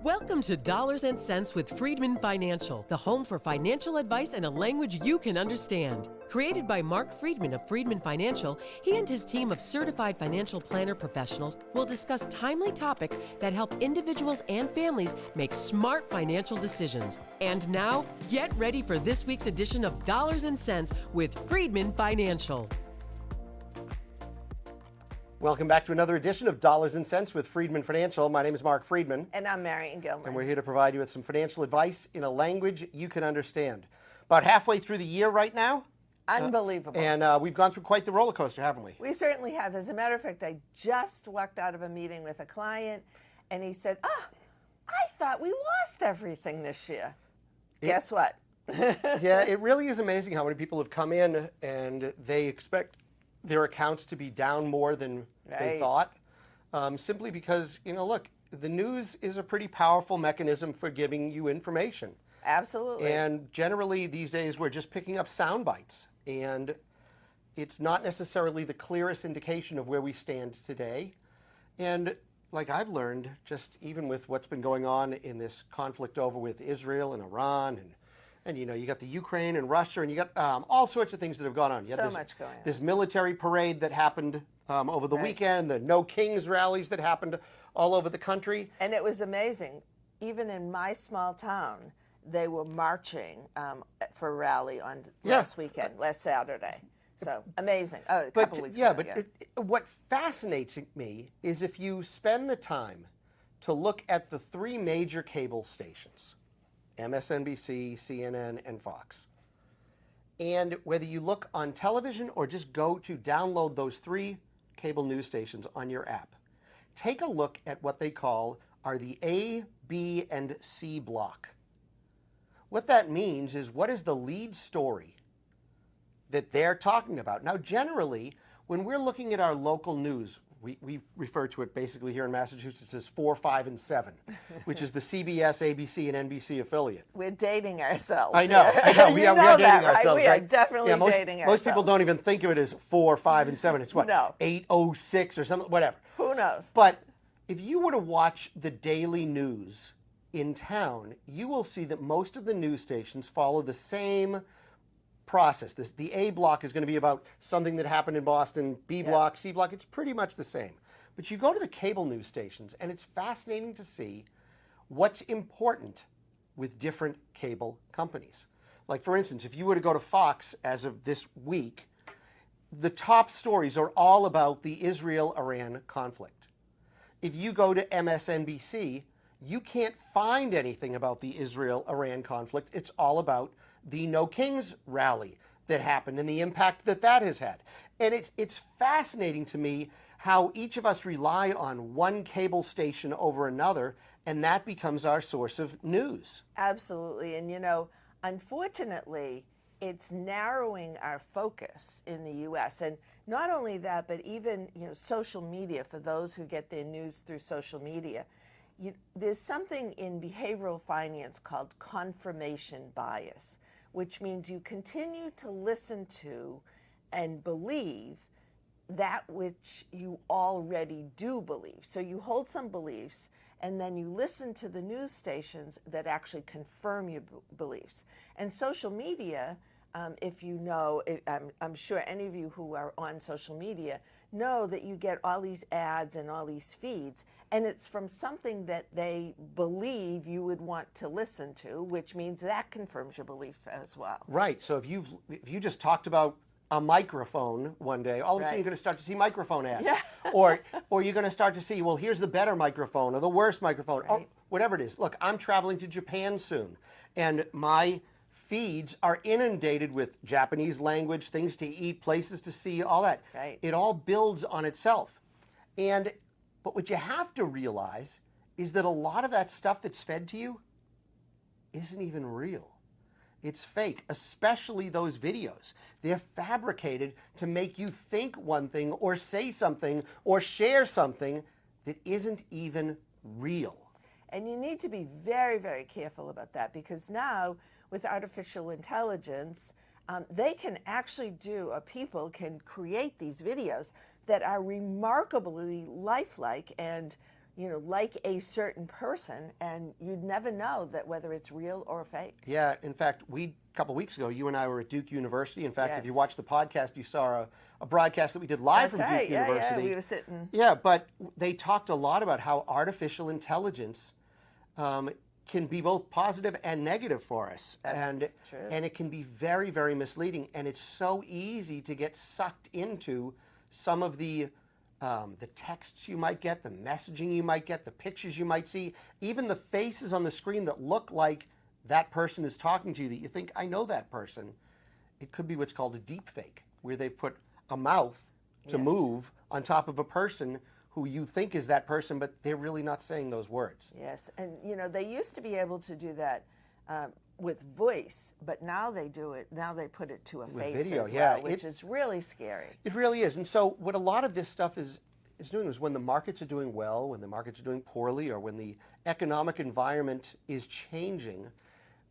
Welcome to Dollars and Cents with Freedman Financial, the home for financial advice in a language you can understand. Created by Marc Freedman of Freedman Financial, he and his team of certified financial planner professionals will discuss timely topics that help individuals and families make smart financial decisions. And now, get ready for this week's edition of Dollars and Cents with Freedman Financial. Welcome back to another edition of Dollars and Cents with Freedman Financial. My name is Marc Freedman. And I'm Marion Gilman. And we're here to provide you with some financial advice in a language you can understand. About halfway through the year right now. Unbelievable. And we've gone through quite the roller coaster, haven't we? We certainly have. As a matter of fact, I just walked out of a meeting with a client, and he said, I thought we lost everything this year. Guess what? Yeah, it really is amazing how many people have come in and they expect their accounts to be down more than they thought, simply because, look, the news is a pretty powerful mechanism for giving you information. Absolutely. And generally these days we're just picking up sound bites, and it's not necessarily the clearest indication of where we stand today. And like I've learned, just even with what's been going on in this conflict over with Israel and Iran, and you got the Ukraine and Russia, and you got all sorts of things that have gone on. So much going on. This military parade that happened over the weekend, the No Kings rallies that happened all over the country. And it was amazing. Even in my small town, they were marching for a rally on last Saturday. So amazing. Oh, a couple weeks ago. What fascinates me is if you spend the time to look at the three major cable stations, MSNBC, CNN, and Fox. And whether you look on television or just go to download those three cable news stations on your app, take a look at what they call are the A, B, and C block. What that means is, what is the lead story that they're talking about? Now, generally, when we're looking at our local news, we refer to it basically here in Massachusetts as 4, 5, and 7, which is the CBS, ABC, and NBC affiliate. We're dating ourselves. I know. We are dating ourselves. We are definitely dating ourselves. Most people don't even think of it as 4, 5, and 7. It's what? No. 806 or something, whatever. Who knows? But if you were to watch the daily news in town, you will see that most of the news stations follow the same process. The A block is going to be about something that happened in Boston. B block, C block, it's pretty much the same. But you go to the cable news stations, and it's fascinating to see what's important with different cable companies. Like, for instance, if you were to go to Fox as of this week, the top stories are all about the Israel-Iran conflict. If you go to MSNBC, you can't find anything about the Israel-Iran conflict. It's all about the No Kings rally that happened and the impact that that has had. And it's fascinating to me how each of us rely on one cable station over another, and that becomes our source of news. Absolutely. And, unfortunately, it's narrowing our focus in the U.S. And not only that, but even, social media, for those who get their news through social media. There's something in behavioral finance called confirmation bias, which means you continue to listen to and believe that which you already do believe. So you hold some beliefs, and then you listen to the news stations that actually confirm your beliefs. And social media, if you know, I'm sure any of you who are on social media know that you get all these ads and all these feeds, and it's from something that they believe you would want to listen to, which means that confirms your belief as well. Right. So if you just talked about a microphone one day, all of a sudden you're going to start to see microphone ads. Yeah. or you're going to start to see, well, here's the better microphone or the worst microphone, or whatever it is. Look, I'm traveling to Japan soon, and my feeds are inundated with Japanese language, things to eat, places to see, all that. Right. It all builds on itself. But what you have to realize is that a lot of that stuff that's fed to you isn't even real. It's fake, especially those videos. They're fabricated to make you think one thing or say something or share something that isn't even real. And you need to be very, very careful about that, because now with artificial intelligence, they can actually people can create these videos that are remarkably lifelike and like a certain person, and you'd never know that whether it's real or fake. Yeah, in fact, a couple weeks ago, you and I were at Duke University. In fact, if you Yes. watched the podcast, you saw a broadcast that we did live That's from right. Duke Yeah, University. yeah, we were sitting. Yeah, but they talked a lot about how artificial intelligence can be both positive and negative for us. That's true. And it can be very, very misleading. And it's so easy to get sucked into some of the texts you might get, the messaging you might get, the pictures you might see, even the faces on the screen that look like that person is talking to you, that you think, I know that person. It could be what's called a deep fake, where they've put a mouth to Yes. move on top of a person who you think is that person, but they're really not saying those words. Yes, and they used to be able to do that with voice, but now they do it. Now they put it to a With face video, as yeah, well, which is really scary. It really is. And so what a lot of this stuff is doing is when the markets are doing well, when the markets are doing poorly, or when the economic environment is changing,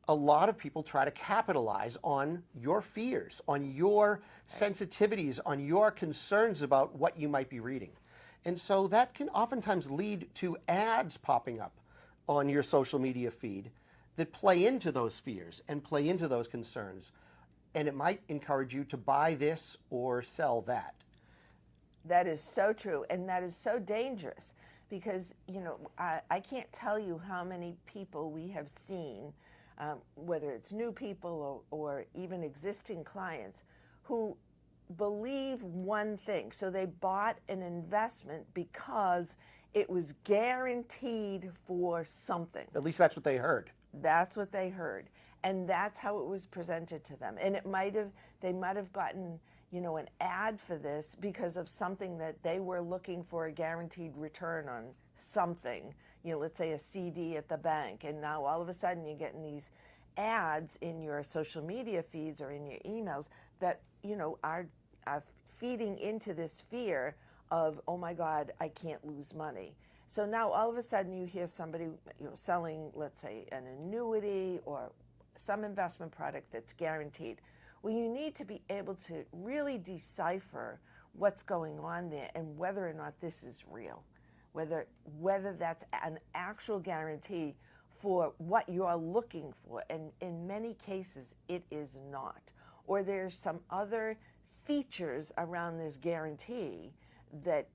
a lot of people try to capitalize on your fears, on your sensitivities, on your concerns about what you might be reading. And so that can oftentimes lead to ads popping up on your social media feed that play into those fears and play into those concerns. And it might encourage you to buy this or sell that. That is so true, and that is so dangerous because, I can't tell you how many people we have seen, whether it's new people or even existing clients, who believe one thing. So they bought an investment because it was guaranteed for something. At least that's what they heard. That's what they heard. And that's how it was presented to them. And they might have gotten, an ad for this because of something that they were looking for a guaranteed return on something, let's say a CD at the bank. And now all of a sudden you're getting these ads in your social media feeds or in your emails that, are feeding into this fear of, oh my God, I can't lose money. So now all of a sudden you hear somebody selling, let's say, an annuity or some investment product that's guaranteed. Well, you need to be able to really decipher what's going on there and whether or not this is real, whether that's an actual guarantee for what you're looking for. And in many cases, it is not. Or there's some other features around this guarantee that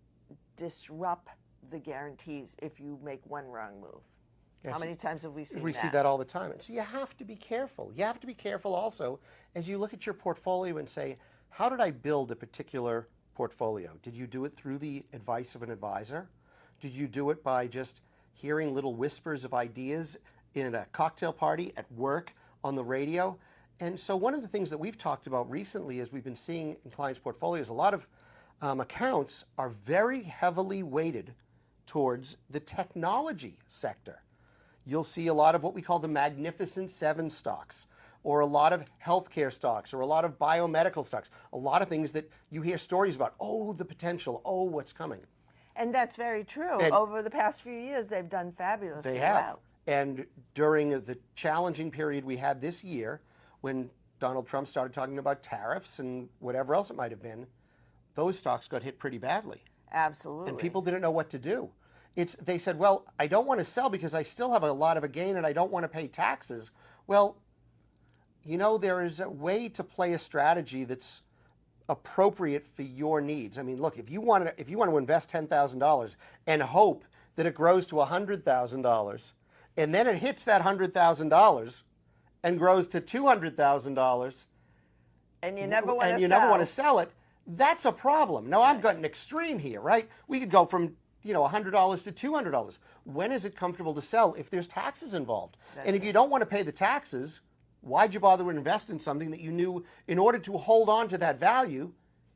disrupt the guarantees if you make one wrong move. Yes. How many times have we seen that? We see that all the time. And so you have to be careful. You have to be careful also as you look at your portfolio and say, how did I build a particular portfolio? Did you do it through the advice of an advisor? Did you do it by just hearing little whispers of ideas in a cocktail party, at work, on the radio? And so one of the things that we've talked about recently is we've been seeing in clients' portfolios, a lot of accounts are very heavily weighted towards the technology sector. You'll see a lot of what we call the Magnificent Seven stocks, or a lot of healthcare stocks, or a lot of biomedical stocks, a lot of things that you hear stories about, oh, the potential, oh, what's coming. And that's very true. And over the past few years, they've done fabulously They have. well. And during the challenging period we had this year, when Donald Trump started talking about tariffs and whatever else it might have been, those stocks got hit pretty badly. Absolutely. And people didn't know what to do. They said, well, I don't want to sell because I still have a lot of a gain and I don't want to pay taxes. Well, there is a way to play a strategy that's appropriate for your needs. I mean, look, if you want to invest $10,000 and hope that it grows to $100,000, and then it hits that $100,000 and grows to $200,000, and you never want to sell. And you never want to sell it, that's a problem. Now, I've got an extreme here, right? We could go from $100 to $200. When is it comfortable to sell if there's taxes involved? And if you don't want to pay the taxes, why'd you bother to invest in something that you knew in order to hold on to that value,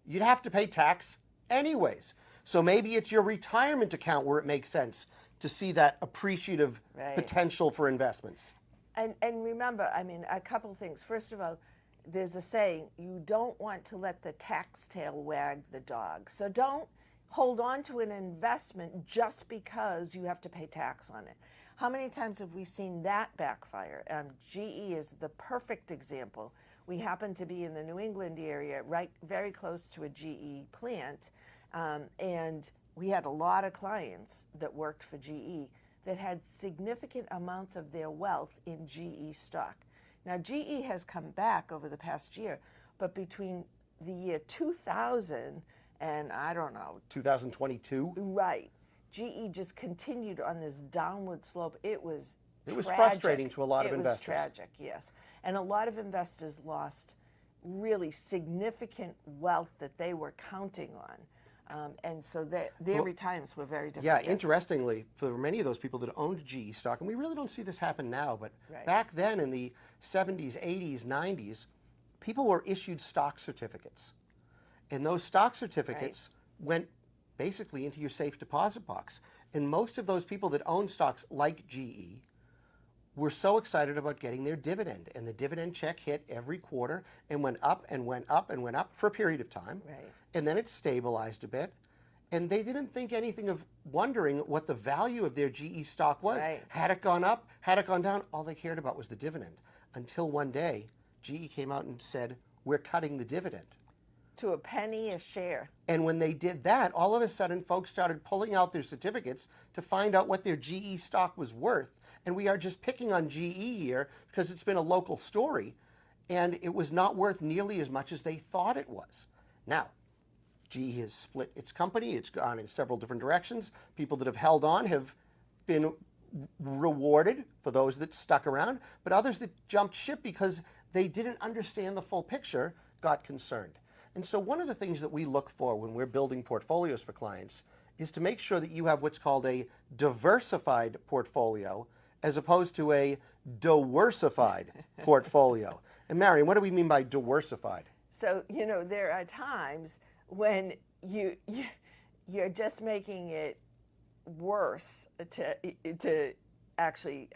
you'd have to pay tax anyways? So maybe it's your retirement account where it makes sense to see that appreciative potential for investments. And remember, I mean, a couple things. First of all, there's a saying, you don't want to let the tax tail wag the dog. So don't hold on to an investment just because you have to pay tax on it. How many times have we seen that backfire? GE is the perfect example. We happen to be in the New England area, right, very close to a GE plant, and we had a lot of clients that worked for GE that had significant amounts of their wealth in GE stock. Now, GE has come back over the past year, but between the year 2000 and, I don't know, 2022? Right. GE just continued on this downward slope. It was tragic. Frustrating to a lot of investors. It was tragic, yes. And a lot of investors lost really significant wealth that they were counting on. And so their retirements were very difficult. Yeah, interestingly, for many of those people that owned GE stock, and we really don't see this happen now, but back then in the 70s, 80s, 90s, people were issued stock certificates. And those stock certificates went basically into your safe deposit box. And most of those people that own stocks like GE were so excited about getting their dividend. And the dividend check hit every quarter and went up and went up and went up for a period of time. Right. And then it stabilized a bit. And they didn't think anything of wondering what the value of their GE stock was. Right. Had it gone up? Had it gone down? All they cared about was the dividend. Until one day, GE came out and said, we're cutting the dividend. To a penny a share. And when they did that, all of a sudden, folks started pulling out their certificates to find out what their GE stock was worth. And we are just picking on GE here because it's been a local story. And it was not worth nearly as much as they thought it was. Now, GE has split its company. It's gone in several different directions. People that have held on have been rewarded for those that stuck around, but others that jumped ship because they didn't understand the full picture got concerned. And so one of the things that we look for when we're building portfolios for clients is to make sure that you have what's called a diversified portfolio as opposed to a diversified portfolio. And Marion, what do we mean by diversified? So, you know, there are times when you're just making it worse to actually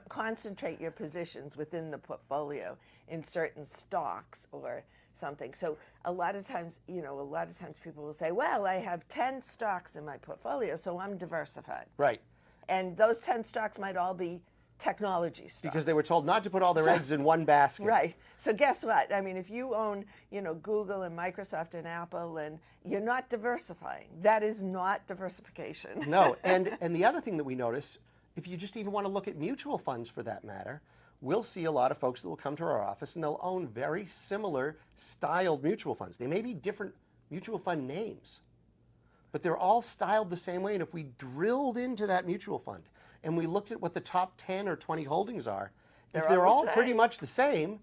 concentrate your positions within the portfolio in certain stocks or something. So a lot of times people will say, well, I have 10 stocks in my portfolio, so I'm diversified. Right. And those 10 stocks might all be technology stocks. Because they were told not to put all their eggs in one basket. Right. So guess what? I mean, if you own, Google and Microsoft and Apple, and you're not diversifying. That is not diversification. No. And the other thing that we notice, if you just even want to look at mutual funds for that matter, we'll see a lot of folks that will come to our office and they'll own very similar styled mutual funds. They may be different mutual fund names, but they're all styled the same way. And if we drilled into that mutual fund and we looked at what the top 10 or 20 holdings are, if they're all pretty much the same,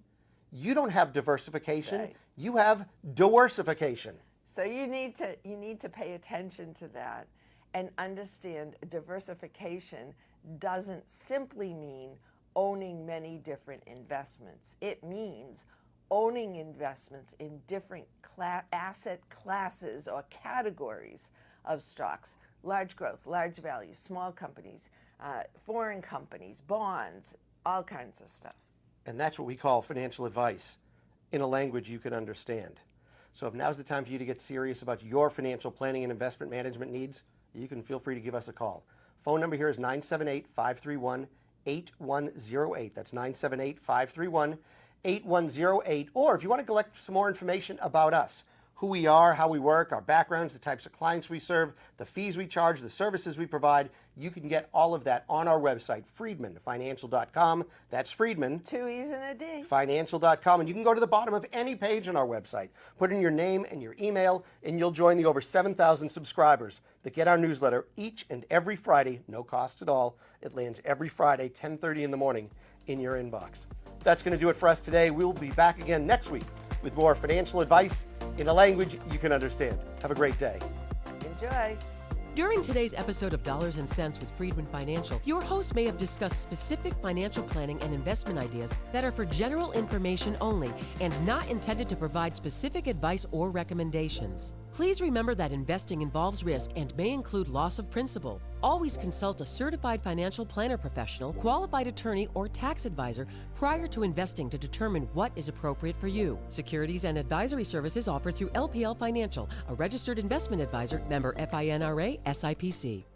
you don't have diversification, Right. You have diversification. So you need to pay attention to that and understand diversification doesn't simply mean owning many different investments. It means owning investments in different asset classes or categories of stocks: large growth, large value, small companies, foreign companies, bonds, all kinds of stuff. And that's what we call financial advice in a language you can understand. So if now's the time for you to get serious about your financial planning and investment management needs, you can feel free to give us a call. Phone number here is 978-531-8108. That's 978-531-8108. Or if you want to collect some more information about us, who we are, how we work, our backgrounds, the types of clients we serve, the fees we charge, the services we provide, you can get all of that on our website, freedmanfinancial.com. That's Freedman. 2 E's and a D. Financial.com. And you can go to the bottom of any page on our website, put in your name and your email, and you'll join the over 7,000 subscribers that get our newsletter each and every Friday, no cost at all. It lands every Friday, 10:30 in the morning in your inbox. That's going to do it for us today. We'll be back again next week with more financial advice in a language you can understand. Have a great day. Enjoy. During today's episode of Dollars and Cents with Freedman Financial, your host may have discussed specific financial planning and investment ideas that are for general information only and not intended to provide specific advice or recommendations. Please remember that investing involves risk and may include loss of principal. Always consult a certified financial planner professional, qualified attorney, or tax advisor prior to investing to determine what is appropriate for you. Securities and advisory services offered through LPL Financial, a registered investment advisor, member FINRA, SIPC.